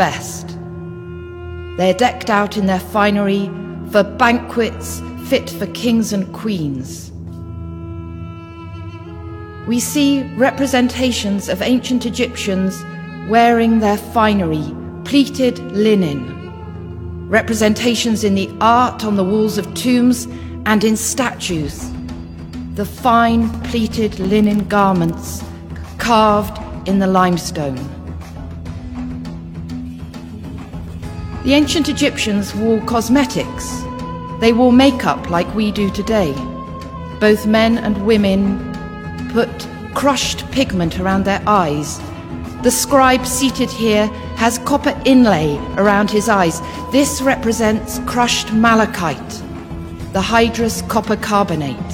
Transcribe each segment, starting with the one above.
best. They're decked out in their finery for banquets fit for kings and queens. We see representations of ancient Egyptians wearing their finery, pleated linen. Representations in the art on the walls of tombs and in statues. The fine pleated linen garments carved in the limestone. The ancient Egyptians wore cosmetics. They wore makeup like we do today. Both men and women put crushed pigment around their eyes. The scribe seated here has copper inlay around his eyes. This represents crushed malachite, the hydrous copper carbonate.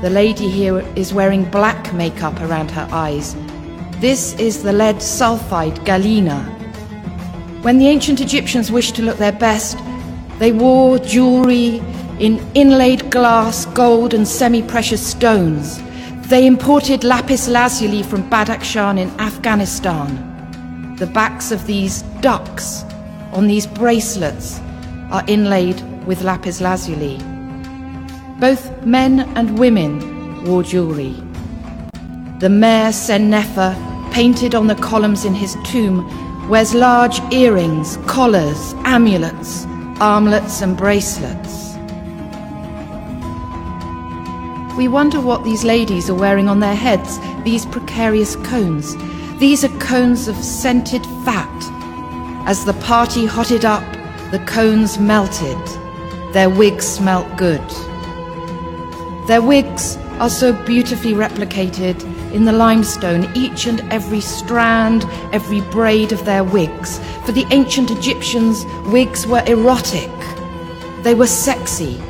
The lady here is wearing black makeup around her eyes. This is the lead sulfide galena. When the ancient Egyptians wished to look their best, they wore jewelry in inlaid glass, gold and semi-precious stones. They imported lapis lazuli from Badakhshan in Afghanistan. The backs of these ducks on these bracelets are inlaid with lapis lazuli. Both men and women wore jewelry. The Mayor Sennefer, painted on the columns in his tomb, wears large earrings, collars, amulets, armlets and bracelets. We wonder what these ladies are wearing on their heads, these precarious cones. These are cones of scented fat. As the party hotted up, the cones melted. Their wigs smelt good. Their wigs are so beautifully replicated in the limestone, each and every strand, every braid of their wigs. For the ancient Egyptians, wigs were erotic. They were sexy.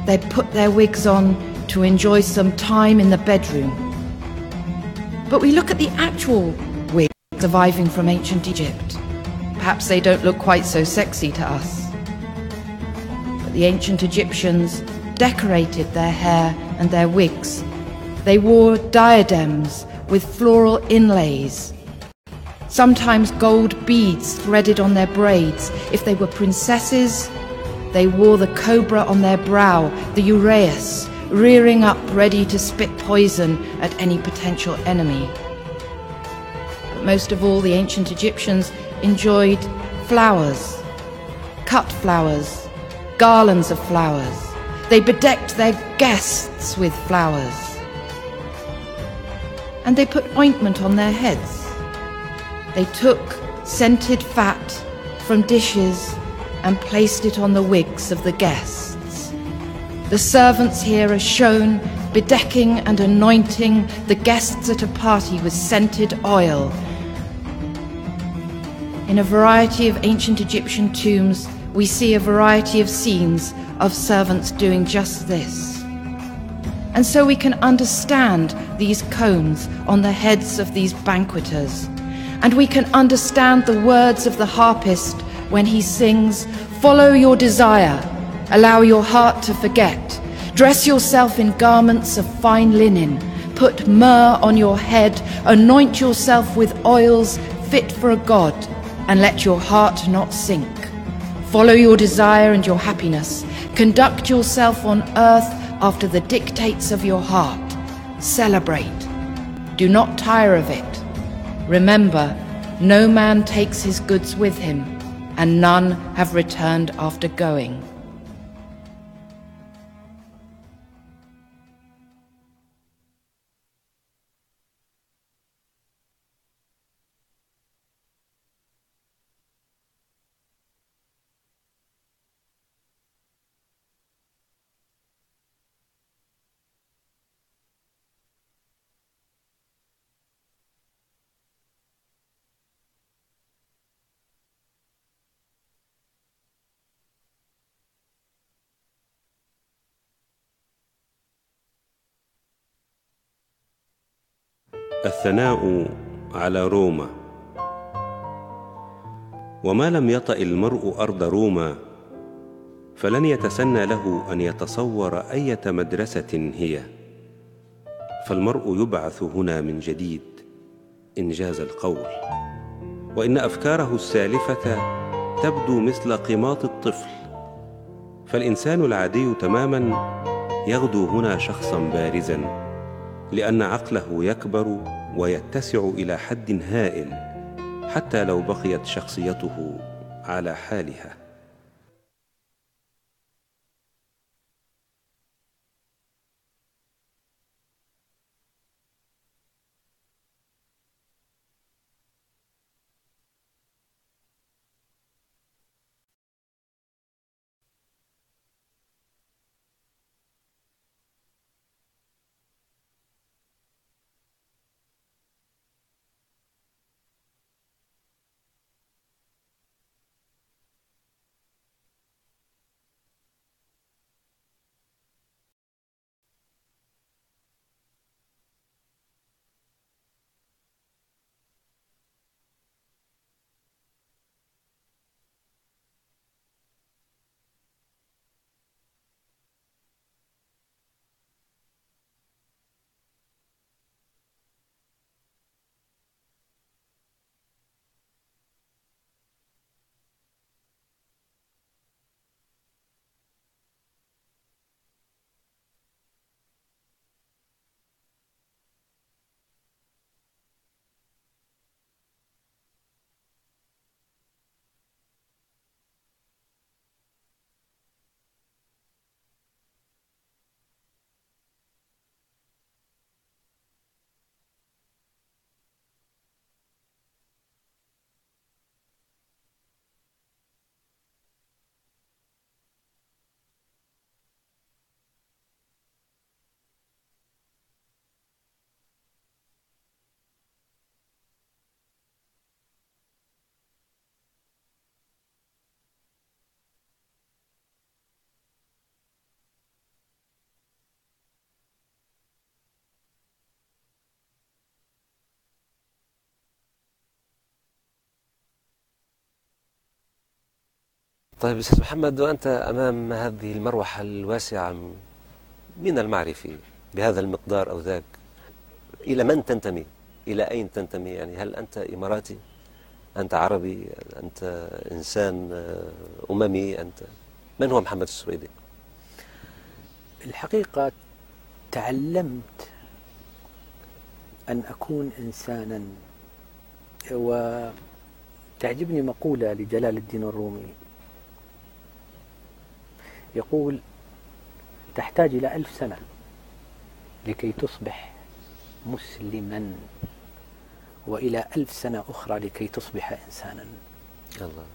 They put their wigs on to enjoy some time in the bedroom. But we look at the actual wigs surviving from ancient Egypt. Perhaps they don't look quite so sexy to us. But the ancient Egyptians decorated their hair and their wigs. They wore diadems with floral inlays, sometimes gold beads threaded on their braids. If they were princesses, they wore the cobra on their brow, the uraeus, rearing up ready to spit poison at any potential enemy. But most of all, the ancient Egyptians enjoyed flowers, cut flowers, garlands of flowers. They bedecked their guests with flowers. And they put ointment on their heads. They took scented fat from dishes and placed it on the wigs of the guests. The servants here are shown bedecking and anointing the guests at a party with scented oil. In a variety of ancient Egyptian tombs, we see a variety of scenes of servants doing just this. And so we can understand these cones on the heads of these banqueters. And we can understand the words of the harpist when he sings, "Follow your desire, allow your heart to forget. Dress yourself in garments of fine linen, put myrrh on your head, anoint yourself with oils fit for a god, and let your heart not sink. Follow your desire and your happiness. Conduct yourself on earth after the dictates of your heart. Celebrate. Do not tire of it. Remember, no man takes his goods with him, and none have returned after going." الثناء على روما. وما لم يطأ المرء أرض روما فلن يتسنى له أن يتصور أية مدرسة هي، فالمرء يبعث هنا من جديد إنجاز القول. وإن أفكاره السالفة تبدو مثل قماط الطفل، فالإنسان العادي تماما يغدو هنا شخصا بارزا، لأن عقله يكبر ويتسع إلى حد هائل حتى لو بقيت شخصيته على حالها. طيب أستاذ محمد، وأنت أمام هذه المروحة الواسعة من المعرفة بهذا المقدار أو ذاك، إلى من تنتمي؟ إلى أين تنتمي؟ يعني هل أنت إماراتي؟ أنت عربي؟ أنت إنسان أممي؟ أنت من هو محمد السويدي؟ الحقيقة تعلمت أن أكون إنسانا، وتعجبني مقولة لجلال الدين الرومي يقول: تحتاج إلى 1000 سنة لكي تصبح مسلما، وإلى 1000 سنة أخرى لكي تصبح إنسانا. الله.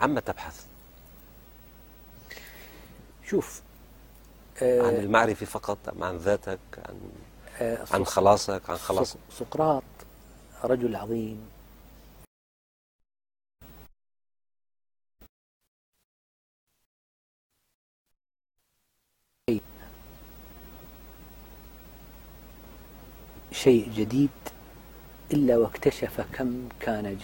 عما تبحث؟ شوف، عن المعرفة فقط أم عن ذاتك، عن خلاصك، عن خلاص؟ سقراط رجل عظيم، شيء جديد إلا واكتشف كم كان